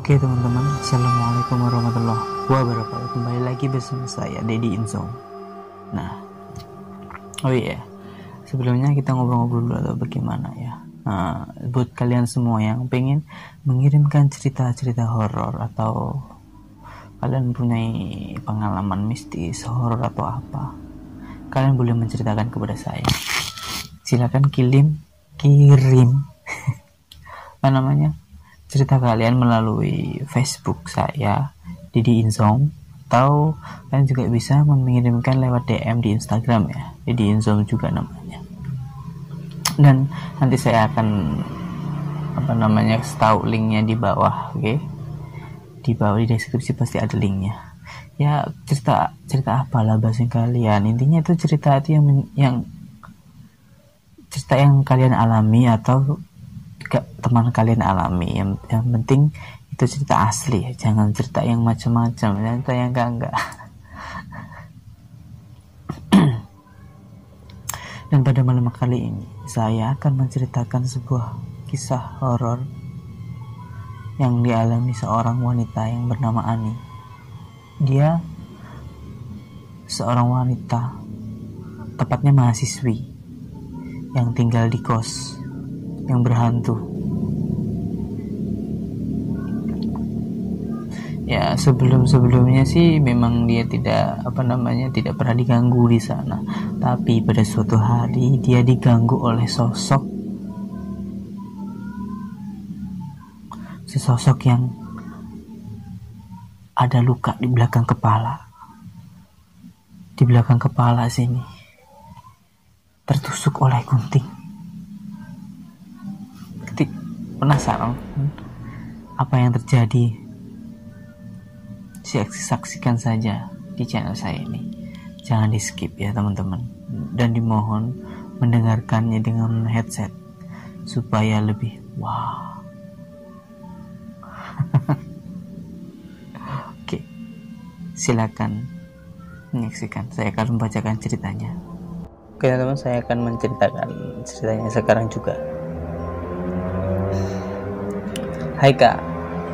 Oke teman-teman, Assalamualaikum warahmatullahi wabarakatuh. Kembali lagi bersama saya Deddy Inzong. Nah, sebelumnya kita ngobrol-ngobrol dulu atau bagaimana ya. Buat kalian semua yang pengen mengirimkan cerita-cerita horor atau kalian punya pengalaman mistis, horor atau apa, kalian boleh menceritakan kepada saya. Silakan kirim cerita kalian melalui Facebook saya Deddy Inzong, atau kalian juga bisa mengirimkan lewat DM di Instagram ya, Deddy Inzong juga namanya. Dan nanti saya akan tahu linknya di bawah, oke? Di bawah di deskripsi pasti ada linknya. Ya, cerita apalah bahasa kalian. Intinya itu cerita itu yang cerita yang kalian alami atau teman kalian alami, yang penting itu cerita asli, jangan cerita yang macam-macam, cerita yang enggak. Dan pada malam kali ini saya akan menceritakan sebuah kisah horor yang dialami seorang wanita yang bernama Ani. Dia seorang wanita, tepatnya mahasiswi, yang tinggal di kos yang berhantu. Ya, sebelumnya sih memang dia tidak pernah diganggu di sana. Tapi pada suatu hari dia diganggu oleh sosok yang ada luka di belakang kepala. Di belakang kepala sini tertusuk oleh gunting. Penasaran apa yang terjadi? Saksikan saja di channel saya ini. Jangan di skip ya teman-teman, dan dimohon mendengarkannya dengan headset supaya lebih wow. Oke, silakan menyaksikan. Saya akan membacakan ceritanya. Oke teman-teman, saya akan menceritakan ceritanya sekarang juga. Hai Kak,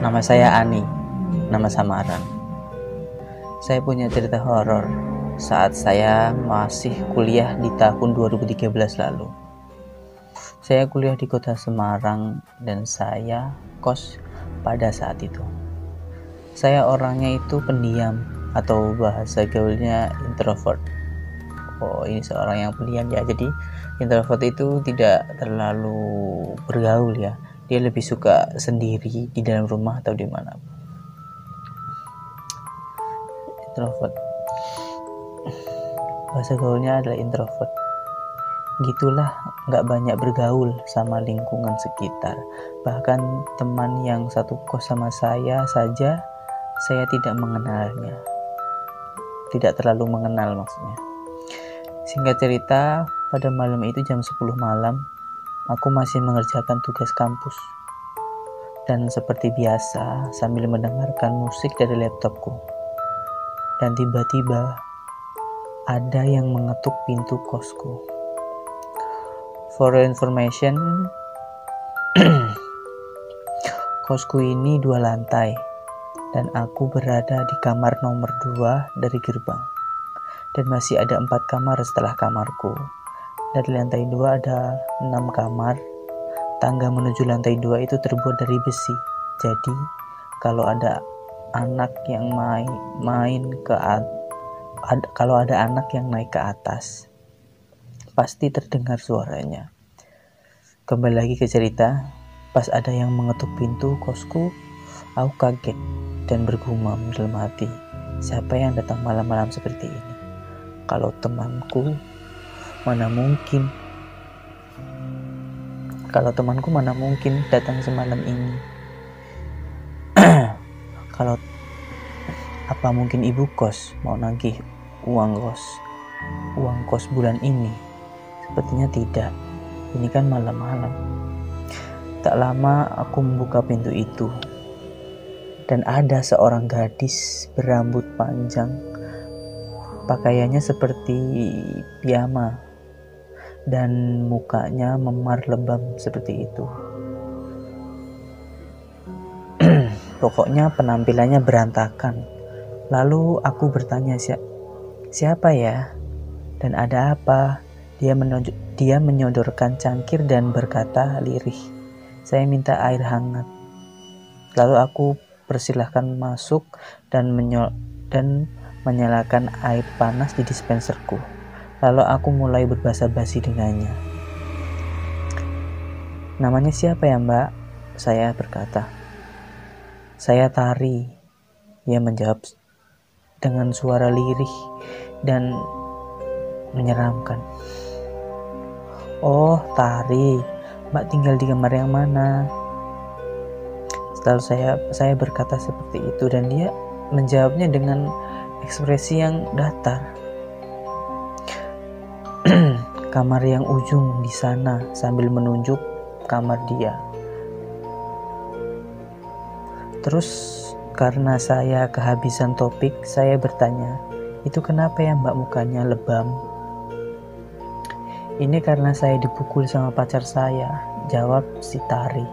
nama saya Ani, nama samaran. Saya punya cerita horor saat saya masih kuliah di tahun 2013 lalu. Saya kuliah di kota Semarang dan saya kos pada saat itu. Saya orangnya itu pendiam atau bahasa gaulnya introvert. Oh, ini seorang yang pendiam ya. Jadi introvert itu tidak terlalu bergaul ya. Dia lebih suka sendiri di dalam rumah atau di mana. Introvert. Bahasa gaulnya adalah introvert. Gitulah, nggak banyak bergaul sama lingkungan sekitar. Bahkan teman yang satu kos sama saya saja, saya tidak mengenalnya. Tidak terlalu mengenal maksudnya. Singkat cerita, pada malam itu jam 10 malam, aku masih mengerjakan tugas kampus. Dan seperti biasa, sambil mendengarkan musik dari laptopku. Dan tiba-tiba, ada yang mengetuk pintu kosku. For information, kosku ini 2 lantai. Dan aku berada di kamar nomor 2 dari gerbang. Dan masih ada 4 kamar setelah kamarku. Dari lantai 2 ada 6 kamar. Tangga menuju lantai 2 itu terbuat dari besi. Jadi kalau ada anak yang kalau ada anak yang naik ke atas, pasti terdengar suaranya. Kembali lagi ke cerita. Pas ada yang mengetuk pintu kosku, aku kaget dan bergumam dalam hati, siapa yang datang malam-malam seperti ini? Kalau temanku, mana mungkin datang semalam ini. Kalau apa mungkin ibu kos mau nagih uang kos bulan ini? Sepertinya tidak. Ini kan malam-malam. Tak lama aku membuka pintu itu, dan ada seorang gadis berambut panjang, pakaiannya seperti piyama, dan mukanya memar lebam seperti itu. Pokoknya penampilannya berantakan. Lalu aku bertanya, siapa ya? Dan ada apa? Dia menyodorkan cangkir dan berkata lirih, "Saya minta air hangat." Lalu aku persilahkan masuk dan menyalakan air panas di dispenserku. Lalu aku mulai berbasa-basi dengannya. "Namanya siapa ya, Mbak?" Saya berkata. "Saya Tari." Ia menjawab dengan suara lirih dan menyeramkan. "Oh, Tari, Mbak tinggal di kamar yang mana?" Lalu saya berkata seperti itu dan dia menjawabnya dengan ekspresi yang datar. "Kamar yang ujung di sana," sambil menunjuk kamar dia. Terus karena saya kehabisan topik, saya bertanya, "Itu kenapa ya Mbak mukanya lebam?" "Ini karena saya dipukul sama pacar saya," jawab si Tari.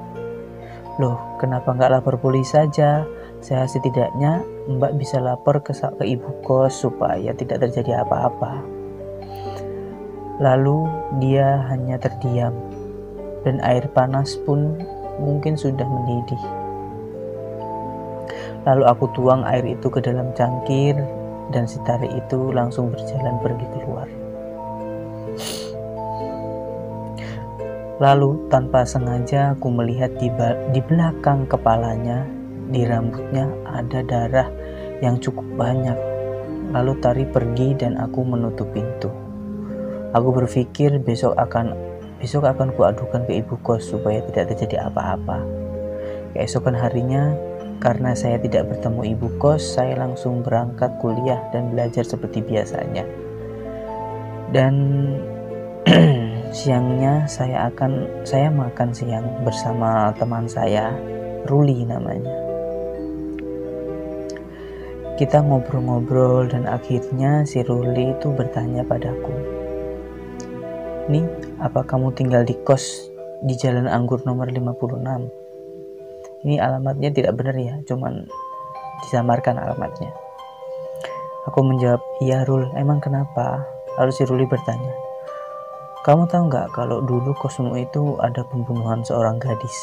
"Loh, kenapa nggak lapor polisi saja? Saya setidaknya Mbak bisa lapor ke ibu kos supaya tidak terjadi apa-apa." Lalu dia hanya terdiam, dan air panas pun mungkin sudah mendidih. Lalu aku tuang air itu ke dalam cangkir, dan si Tari itu langsung berjalan pergi keluar. Lalu tanpa sengaja aku melihat di belakang kepalanya, di rambutnya ada darah yang cukup banyak. Lalu Tari pergi dan aku menutup pintu. Aku berpikir besok akan kuadukan ke ibu kos supaya tidak terjadi apa-apa. Keesokan harinya, karena saya tidak bertemu ibu kos, saya langsung berangkat kuliah dan belajar seperti biasanya. Dan siangnya saya makan siang bersama teman saya, Ruli namanya. Kita ngobrol-ngobrol dan akhirnya si Ruli itu bertanya padaku, "Nih, apa kamu tinggal di kos di Jalan Anggur nomor 56? Ini alamatnya tidak benar ya, cuman disamarkan alamatnya." Aku menjawab, "Iya Rul, emang kenapa?" Lalu si Ruli bertanya, "Kamu tahu nggak kalau dulu kosmu itu ada pembunuhan seorang gadis?"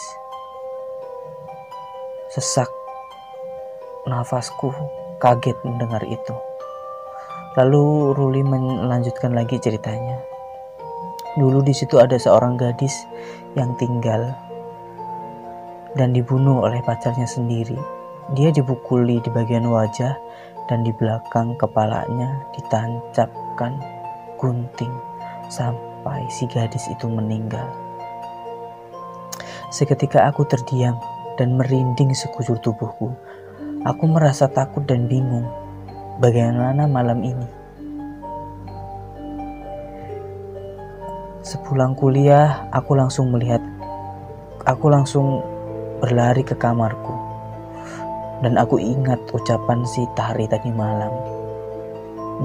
Sesak nafasku, kaget mendengar itu. Lalu Ruli melanjutkan lagi ceritanya. Dulu di situ ada seorang gadis yang tinggal dan dibunuh oleh pacarnya sendiri. Dia dipukuli di bagian wajah dan di belakang kepalanya ditancapkan gunting sampai si gadis itu meninggal. Seketika aku terdiam dan merinding sekujur tubuhku. Aku merasa takut dan bingung. Bagaimana malam ini? Sepulang kuliah, aku langsung berlari ke kamarku. Dan aku ingat ucapan si Tari tadi malam,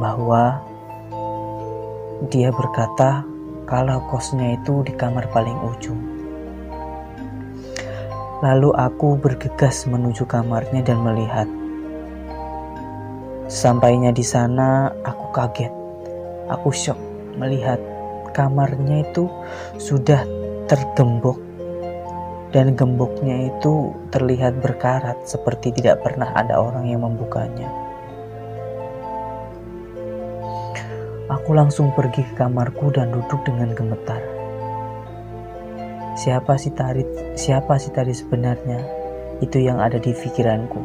bahwa dia berkata kalau kosnya itu di kamar paling ujung. Lalu aku bergegas menuju kamarnya dan melihat. Sampainya di sana, aku kaget. Aku syok melihat kamarnya itu sudah tergembok, dan gemboknya itu terlihat berkarat seperti tidak pernah ada orang yang membukanya. Aku langsung pergi ke kamarku dan duduk dengan gemetar. Siapa si Tari sebenarnya? Itu yang ada di pikiranku.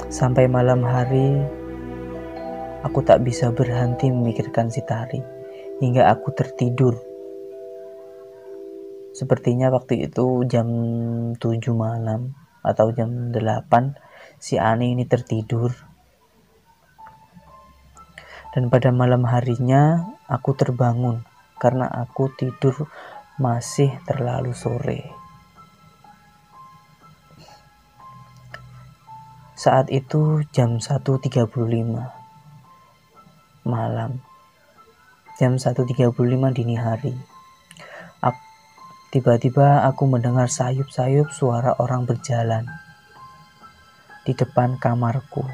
Sampai malam hari, aku tak bisa berhenti memikirkan si Tari hingga aku tertidur. Sepertinya waktu itu jam 7 malam atau jam 8 si Ani ini tertidur. Dan pada malam harinya aku terbangun karena aku tidur masih terlalu sore. Saat itu jam 1.35 malam. Jam 1.35 dini hari. Tiba-tiba aku mendengar sayup-sayup suara orang berjalan di depan kamarku,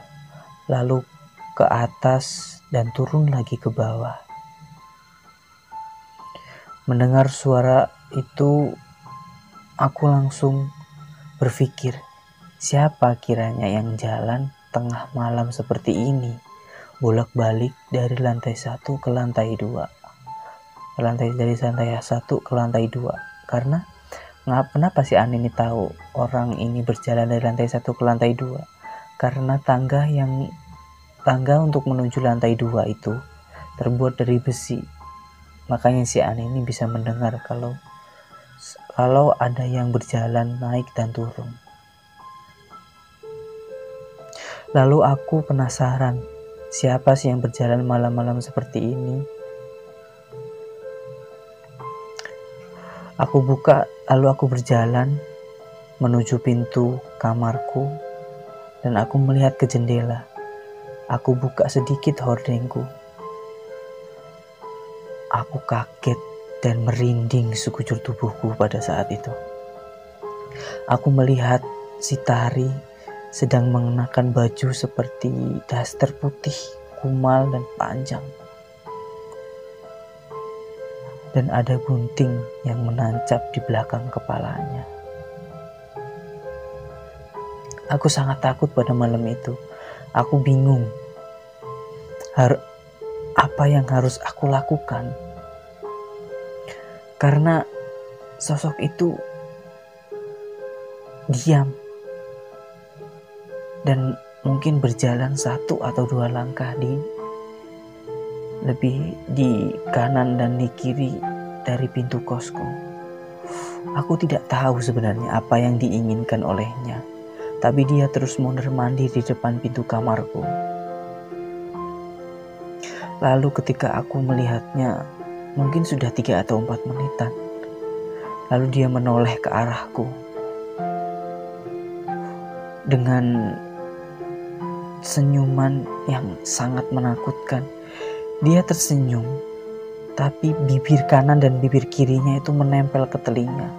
lalu ke atas dan turun lagi ke bawah. Mendengar suara itu, aku langsung berpikir, siapa kiranya yang jalan tengah malam seperti ini, bolak-balik dari lantai 1 ke lantai 2. Dari lantai 1 ke lantai 2. Karena kenapa si Ani ini tahu orang ini berjalan dari lantai 1 ke lantai 2? Karena tangga untuk menuju lantai 2 itu terbuat dari besi. Makanya si Ani ini bisa mendengar kalau ada yang berjalan naik dan turun. Lalu aku penasaran, siapa sih yang berjalan malam-malam seperti ini? Aku buka, lalu aku berjalan menuju pintu kamarku dan aku melihat ke jendela. Aku buka sedikit hordengku. Aku kaget dan merinding sekujur tubuhku pada saat itu. Aku melihat si Tari sedang mengenakan baju seperti daster putih, kumal dan panjang. Dan ada gunting yang menancap di belakang kepalanya. Aku sangat takut pada malam itu. Aku bingung apa yang harus aku lakukan. Karena sosok itu diam dan mungkin berjalan 1 atau 2 langkah lebih di kanan dan di kiri dari pintu kosku. Aku tidak tahu sebenarnya apa yang diinginkan olehnya, tapi dia terus mondar-mandir di depan pintu kamarku. Lalu ketika aku melihatnya, mungkin sudah 3 atau 4 menitan. Lalu dia menoleh ke arahku dengan senyuman yang sangat menakutkan. Dia tersenyum, tapi bibir kanan dan bibir kirinya itu menempel ke telinga,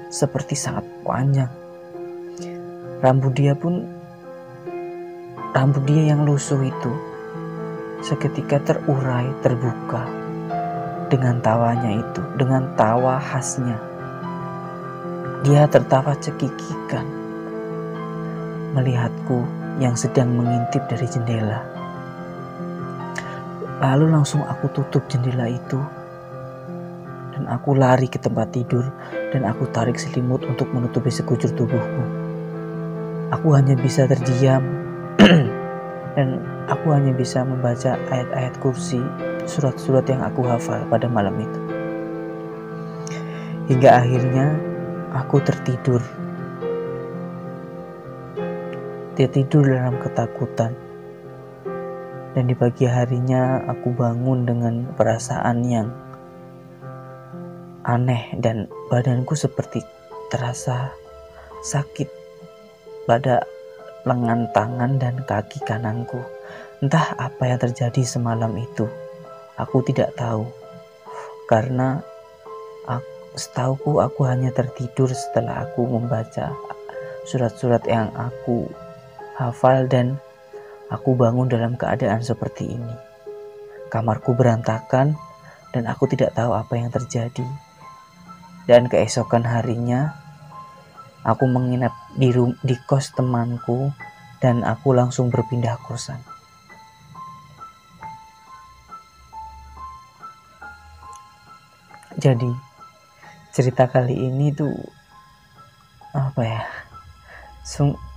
seperti sangat panjang. Rambut dia yang lusuh itu seketika terurai, terbuka dengan tawanya itu, dengan tawa khasnya. Dia tertawa cekikikan melihatku yang sedang mengintip dari jendela. Lalu langsung aku tutup jendela itu dan aku lari ke tempat tidur dan aku tarik selimut untuk menutupi sekujur tubuhku. Aku hanya bisa terdiam dan aku hanya bisa membaca ayat-ayat kursi, surat-surat yang aku hafal pada malam itu. Hingga akhirnya aku tertidur dalam ketakutan. Dan di pagi harinya aku bangun dengan perasaan yang aneh dan badanku seperti terasa sakit pada lengan tangan dan kaki kananku. Entah apa yang terjadi semalam itu, aku tidak tahu. Karena setauku aku hanya tertidur setelah aku membaca surat-surat yang aku hafal dan aku bangun dalam keadaan seperti ini. Kamarku berantakan dan aku tidak tahu apa yang terjadi. Dan keesokan harinya aku menginap di kos temanku dan aku langsung berpindah kosan. Jadi cerita kali ini tuh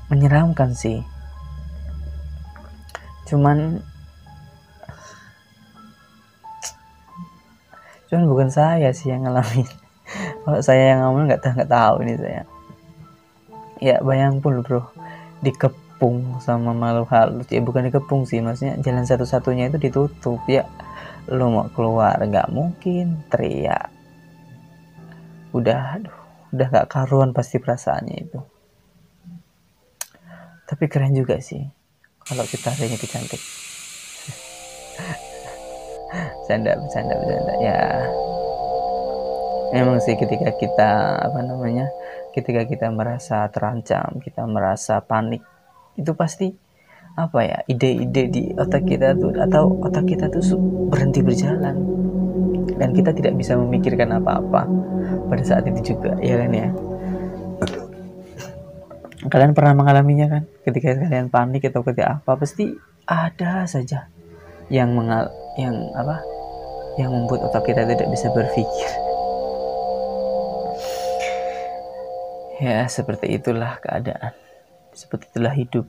menyeramkan sih. Cuman bukan saya sih yang ngalamin. Kalau saya yang ngalamin nggak tahu ini saya. Ya bayang pun bro, dikepung sama makhluk halus. Ya bukan dikepung sih, maksudnya jalan satu-satunya itu ditutup. Ya lu mau keluar nggak mungkin, teriak. Udah nggak karuan pasti perasaannya itu. Tapi keren juga sih kalau kita harinya cantik. Bercanda ya. Memang sih ketika kita ketika kita merasa terancam, kita merasa panik, itu pasti ide-ide di otak kita tuh, atau otak kita tuh berhenti berjalan, dan kita tidak bisa memikirkan apa-apa pada saat itu juga, ya kan ya. Kalian pernah mengalaminya kan, ketika kalian panik atau ketika apa, pasti ada saja yang yang membuat otak kita tidak bisa berpikir. Ya, seperti itulah keadaan, seperti itulah hidup.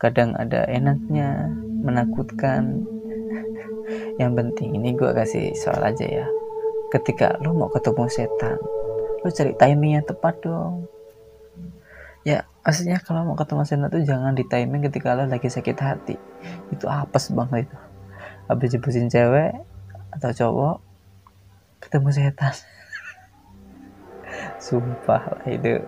Kadang ada enaknya, menakutkan. Yang penting, ini gue kasih soal aja ya, ketika lo mau ketemu setan, lo cari timing yang tepat dong. Ya, maksudnya kalau mau ketemu setan tuh jangan di timing ketika lo lagi sakit hati. Itu apes banget itu. Habis jebusin cewek atau cowok, ketemu setan. Sumpah lah, itu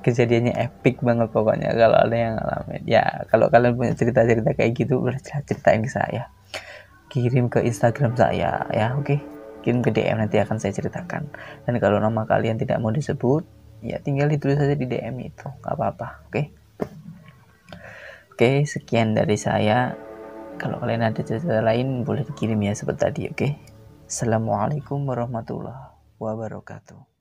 kejadiannya epic banget pokoknya kalau ada yang ngalamin. Ya, kalau kalian punya cerita-cerita kayak gitu, boleh ceritain ke saya. Kirim ke Instagram saya ya, oke? Kirim ke DM, nanti akan saya ceritakan. Dan kalau nama kalian tidak mau disebut, ya tinggal ditulis saja di DM itu, nggak apa-apa, oke? Oke, sekian dari saya. Kalau kalian ada cerita lain boleh dikirim ya seperti tadi, oke? Assalamualaikum warahmatullahi wabarakatuh.